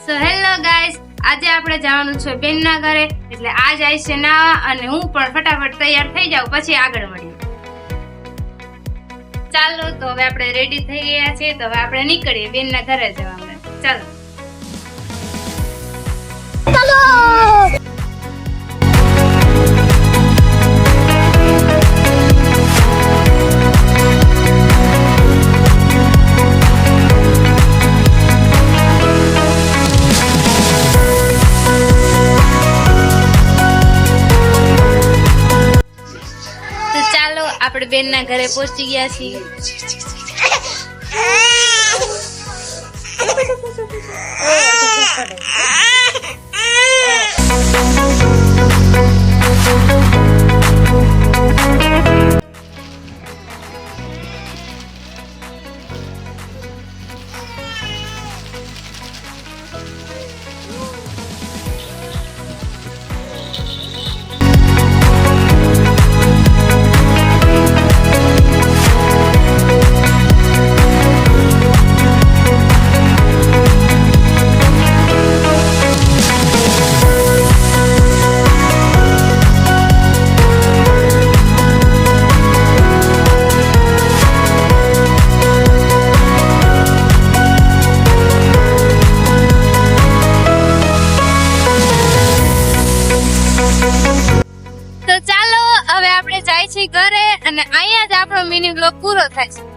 So hello guys, આજે આપણે જવાનું છે બેનના ઘરે, એટલે આજ આવી છે નાવા અને હું પણ ફટાફટ તૈયાર થઈ જાઉં, પછી આગળ મળીએ. ચાલો તો હવે આપણે રેડી થઈ ગયા છીએ, તો હવે આપણે નીકળીએ બેનના ઘરે જવા માટે. ચાલો. આપણે બેનના ઘરે પહોંચી ગયા છીએ. તો ચાલો હવે આપણે જાય છીએ ઘરે, અને અહીંયા જ આપણો મિની બ્લોગ પૂરો થાય છે.